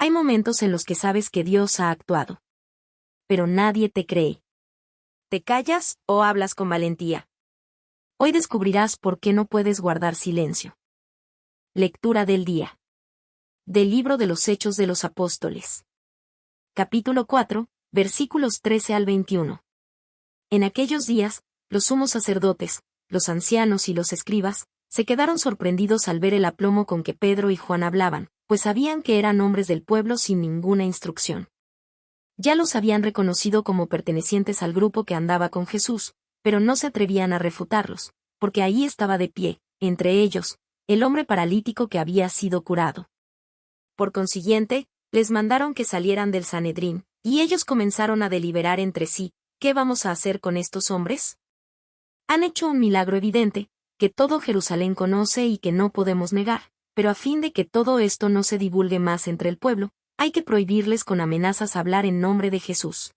Hay momentos en los que sabes que Dios ha actuado. Pero nadie te cree. ¿Te callas o hablas con valentía? Hoy descubrirás por qué no puedes guardar silencio. Lectura del día. Del libro de los Hechos de los Apóstoles. Capítulo 4, versículos 13 al 21. En aquellos días, los sumos sacerdotes, los ancianos y los escribas, se quedaron sorprendidos al ver el aplomo con que Pedro y Juan hablaban, pues sabían que eran hombres del pueblo sin ninguna instrucción. Ya los habían reconocido como pertenecientes al grupo que andaba con Jesús, pero no se atrevían a refutarlos, porque ahí estaba de pie, entre ellos, el hombre paralítico que había sido curado. Por consiguiente, les mandaron que salieran del Sanedrín, y ellos comenzaron a deliberar entre sí, ¿qué vamos a hacer con estos hombres? Han hecho un milagro evidente, que todo Jerusalén conoce y que no podemos negar, pero a fin de que todo esto no se divulgue más entre el pueblo, hay que prohibirles con amenazas hablar en nombre de Jesús.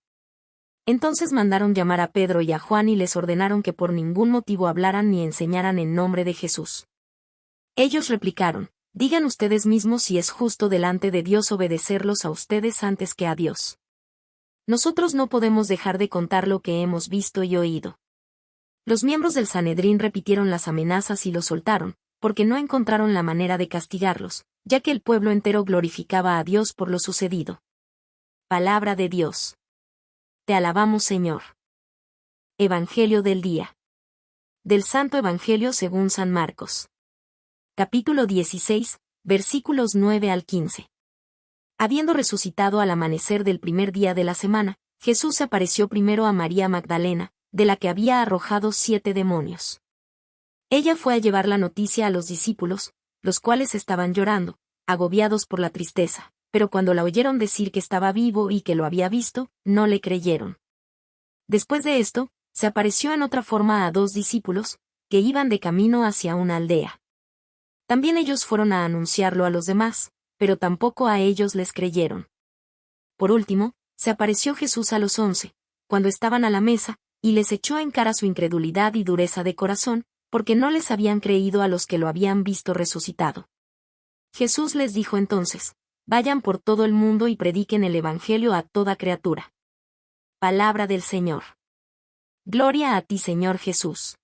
Entonces mandaron llamar a Pedro y a Juan y les ordenaron que por ningún motivo hablaran ni enseñaran en nombre de Jesús. Ellos replicaron, digan ustedes mismos si es justo delante de Dios obedecerlos a ustedes antes que a Dios. Nosotros no podemos dejar de contar lo que hemos visto y oído. Los miembros del Sanedrín repitieron las amenazas y los soltaron, porque no encontraron la manera de castigarlos, ya que el pueblo entero glorificaba a Dios por lo sucedido. Palabra de Dios. Te alabamos, Señor. Evangelio del día. Del Santo Evangelio según San Marcos. Capítulo 16, versículos 9 al 15. Habiendo resucitado al amanecer del primer día de la semana, Jesús se apareció primero a María Magdalena, de la que había arrojado 7 demonios. Ella fue a llevar la noticia a los discípulos, los cuales estaban llorando, agobiados por la tristeza, pero cuando la oyeron decir que estaba vivo y que lo había visto, no le creyeron. Después de esto, se apareció en otra forma a 2 discípulos, que iban de camino hacia una aldea. También ellos fueron a anunciarlo a los demás, pero tampoco a ellos les creyeron. Por último, se apareció Jesús a los 11, cuando estaban a la mesa, y les echó en cara su incredulidad y dureza de corazón, porque no les habían creído a los que lo habían visto resucitado. Jesús les dijo entonces, vayan por todo el mundo y prediquen el Evangelio a toda criatura. Palabra del Señor. Gloria a ti, Señor Jesús.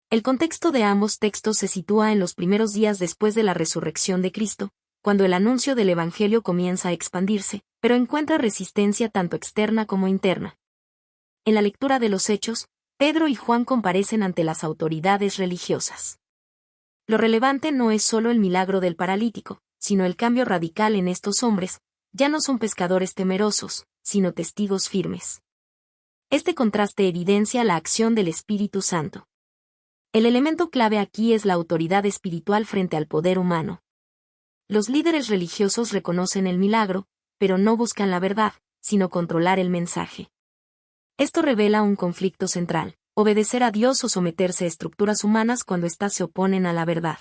El contexto de ambos textos se sitúa en los primeros días después de la resurrección de Cristo, cuando el anuncio del Evangelio comienza a expandirse, pero encuentra resistencia tanto externa como interna. En la lectura de los Hechos, Pedro y Juan comparecen ante las autoridades religiosas. Lo relevante no es solo el milagro del paralítico, sino el cambio radical en estos hombres, ya no son pescadores temerosos, sino testigos firmes. Este contraste evidencia la acción del Espíritu Santo. El elemento clave aquí es la autoridad espiritual frente al poder humano. Los líderes religiosos reconocen el milagro, pero no buscan la verdad, sino controlar el mensaje. Esto revela un conflicto central, obedecer a Dios o someterse a estructuras humanas cuando éstas se oponen a la verdad.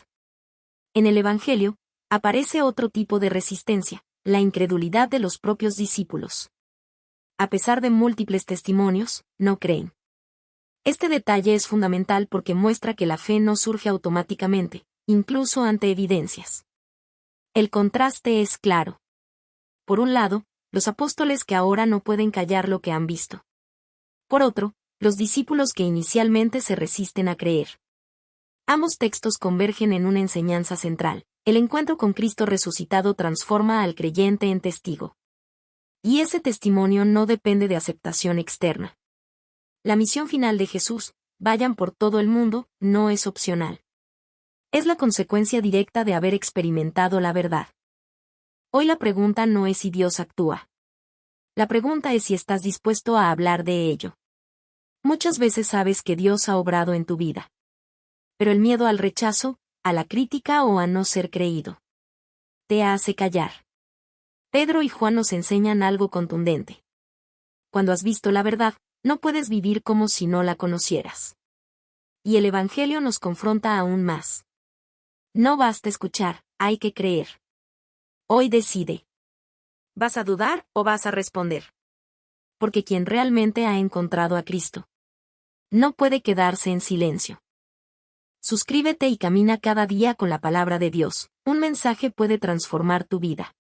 En el Evangelio, aparece otro tipo de resistencia, la incredulidad de los propios discípulos. A pesar de múltiples testimonios, no creen. Este detalle es fundamental porque muestra que la fe no surge automáticamente, incluso ante evidencias. El contraste es claro. Por un lado, los apóstoles que ahora no pueden callar lo que han visto. Por otro, los discípulos que inicialmente se resisten a creer. Ambos textos convergen en una enseñanza central. El encuentro con Cristo resucitado transforma al creyente en testigo. Y ese testimonio no depende de aceptación externa. La misión final de Jesús, vayan por todo el mundo, no es opcional. Es la consecuencia directa de haber experimentado la verdad. Hoy la pregunta no es si Dios actúa. La pregunta es si estás dispuesto a hablar de ello. Muchas veces sabes que Dios ha obrado en tu vida. Pero el miedo al rechazo, a la crítica o a no ser creído, te hace callar. Pedro y Juan nos enseñan algo contundente. Cuando has visto la verdad, no puedes vivir como si no la conocieras. Y el Evangelio nos confronta aún más. No basta escuchar, hay que creer. Hoy decide. ¿Vas a dudar o vas a responder? Porque quien realmente ha encontrado a Cristo no puede quedarse en silencio. Suscríbete y camina cada día con la palabra de Dios. Un mensaje puede transformar tu vida.